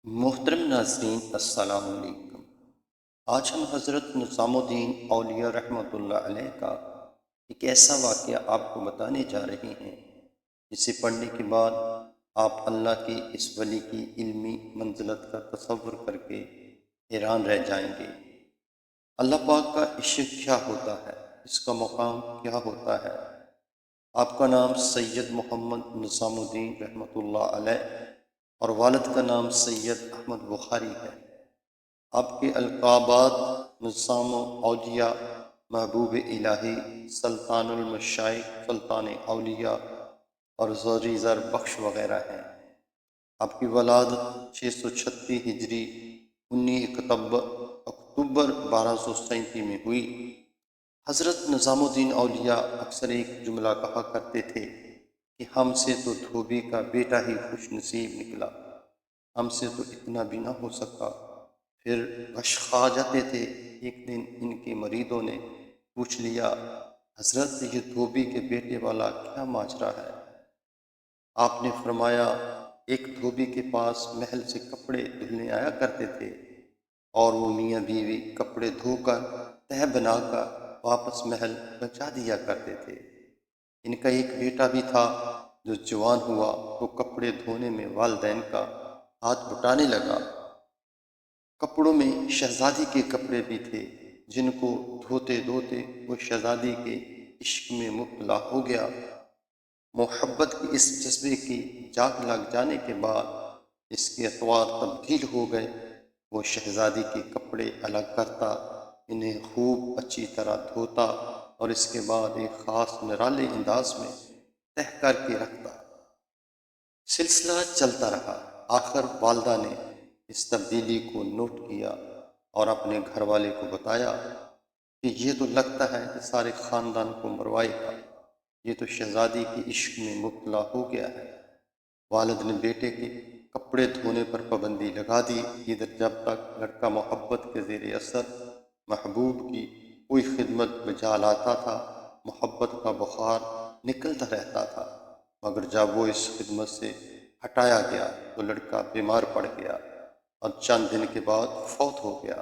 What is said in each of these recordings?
محترم ناظرین السلام علیکم۔ آج ہم حضرت نظام الدین اولیاء رحمۃ اللہ علیہ کا ایک ایسا واقعہ آپ کو بتانے جا رہے ہیں جسے پڑھنے کے بعد آپ اللہ کی اس ولی کی علمی منزلت کا تصور کر کے حیران رہ جائیں گے۔ اللہ پاک کا عشق کیا ہوتا ہے، اس کا مقام کیا ہوتا ہے۔ آپ کا نام سید محمد نظام الدین رحمۃ اللہ علیہ اور والد کا نام سید احمد بخاری ہے۔ آپ کے القابات نظام اولیاء، محبوب الہی، سلطان المشائخ، سلطان اولیاء اور زر بخش وغیرہ ہیں۔ آپ کی ولادت 636 ہجری 19 اکتوبر 1237 میں ہوئی۔ حضرت نظام الدین اولیاء اکثر ایک جملہ کہا کرتے تھے کہ ہم سے تو دھوبی کا بیٹا ہی خوش نصیب نکلا، ہم سے تو اتنا بھی نہ ہو سکا۔ پھر غش کھا جاتے تھے۔ ایک دن ان کے مریدوں نے پوچھ لیا، حضرت یہ دھوبی کے بیٹے والا کیا ماجرا ہے؟ آپ نے فرمایا، ایک دھوبی کے پاس محل سے کپڑے دھلنے آیا کرتے تھے اور وہ میاں بیوی کپڑے دھو کر تہہ بنا کر واپس محل پہنچا دیا کرتے تھے۔ ان کا ایک بیٹا بھی تھا جو جوان ہوا تو کپڑے دھونے میں والدین کا ہاتھ بٹانے لگا۔ کپڑوں میں شہزادی کے کپڑے بھی تھے جن کو دھوتے دھوتے وہ شہزادی کے عشق میں مبتلا ہو گیا۔ محبت کی اس جذبے کی جاگ لگ جانے کے بعد اس کے اطوار تبدیل ہو گئے۔ وہ شہزادی کے کپڑے الگ کرتا، انہیں خوب اچھی طرح دھوتا اور اس کے بعد ایک خاص نرالے انداز میں تہہ کر کے رکھتا۔ سلسلہ چلتا رہا۔ آخر والدہ نے اس تبدیلی کو نوٹ کیا اور اپنے گھر والے کو بتایا کہ یہ تو لگتا ہے کہ سارے خاندان کو مروائے گا، یہ تو شہزادی کے عشق میں مبتلا ہو گیا ہے۔ والد نے بیٹے کے کپڑے دھونے پر پابندی لگا دی۔ ادھر جب تک لڑکا محبت کے زیر اثر محبوب کی کوئی خدمت بجا لاتا تھا، محبت کا بخار نکلتا رہتا تھا، مگر جب وہ اس خدمت سے ہٹایا گیا تو لڑکا بیمار پڑ گیا اور چند دن کے بعد فوت ہو گیا۔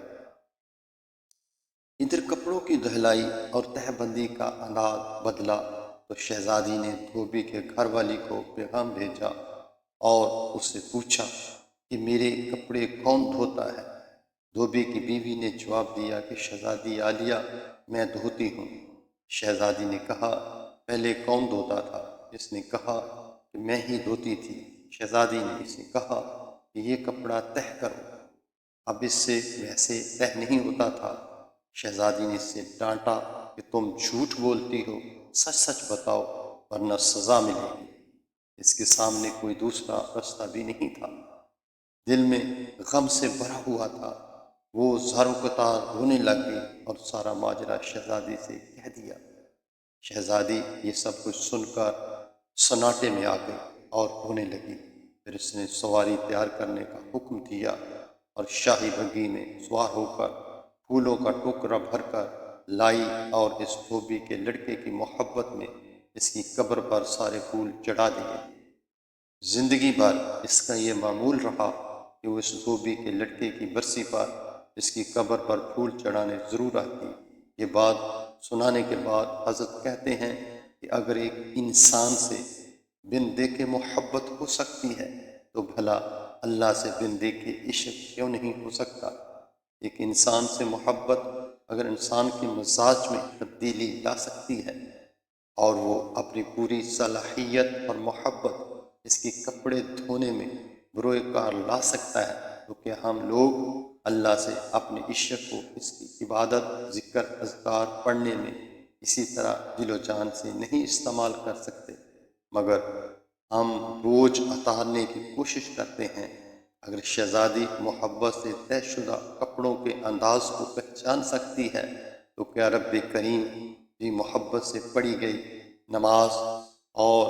ادھر کپڑوں کی دہلائی اور تہہ بندی کا انداز بدلا تو شہزادی نے دھوبی کے گھر والی کو پیغام بھیجا اور اس سے پوچھا کہ میرے کپڑے کون دھوتا ہے؟ دھوبی کی بیوی نے جواب دیا کہ شہزادی عالیہ، میں دھوتی ہوں۔ شہزادی نے کہا، پہلے کون دھوتا تھا؟ اس نے کہا کہ میں ہی دھوتی تھی۔ شہزادی نے اسے کہا کہ یہ کپڑا تہہ کرو۔ اب اس سے ویسے تہہ نہیں ہوتا تھا۔ شہزادی نے اس سے ڈانٹا کہ تم جھوٹ بولتی ہو، سچ سچ بتاؤ ورنہ سزا ملے گی۔ اس کے سامنے کوئی دوسرا رستہ بھی نہیں تھا۔ دل میں غم سے بھرا ہوا تھا۔ وہ زاروں قطار رونے لگ گئی اور سارا ماجرا شہزادی سے کہہ دیا۔ شہزادی یہ سب کچھ سن کر سناٹے میں آ گئی اور رونے لگی۔ پھر اس نے سواری تیار کرنے کا حکم دیا اور شاہی بگی میں سوار ہو کر پھولوں کا ٹوکرا بھر کر لائی اور اس دھوبی کے لڑکے کی محبت میں اس کی قبر پر سارے پھول چڑھا دیے۔ زندگی بھر اس کا یہ معمول رہا کہ وہ اس دھوبی کے لڑکے کی برسی پر اس کی قبر پر پھول چڑھانے ضرور آتی۔ یہ بات سنانے کے بعد حضرت کہتے ہیں کہ اگر ایک انسان سے بن دیکھے محبت ہو سکتی ہے تو بھلا اللہ سے بن دیکھے عشق کیوں نہیں ہو سکتا؟ ایک انسان سے محبت اگر انسان کے مزاج میں تبدیلی لا سکتی ہے اور وہ اپنی پوری صلاحیت اور محبت اس کے کپڑے دھونے میں بروئے کار لا سکتا ہے تو کیا ہم لوگ اللہ سے اپنے عشق کو اس کی عبادت، ذکر، اذکار پڑھنے میں اسی طرح دل و جان سے نہیں استعمال کر سکتے؟ مگر ہم بوجھ اتارنے کی کوشش کرتے ہیں۔ اگر شہزادی محبت سے طے شدہ کپڑوں کے انداز کو پہچان سکتی ہے تو کیا رب کریم بھی محبت سے پڑھی گئی نماز اور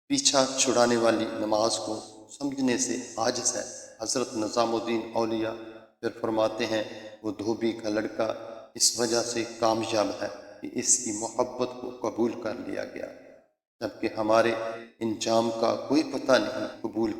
پیچھا چھڑانے والی نماز کو سمجھنے سے عاجز ہے؟ حضرت نظام الدین اولیاء پھر فرماتے ہیں، وہ دھوبی کا لڑکا اس وجہ سے کامیاب ہے کہ اس کی محبت کو قبول کر لیا گیا، جبکہ ہمارے انجام کا کوئی پتہ نہیں قبول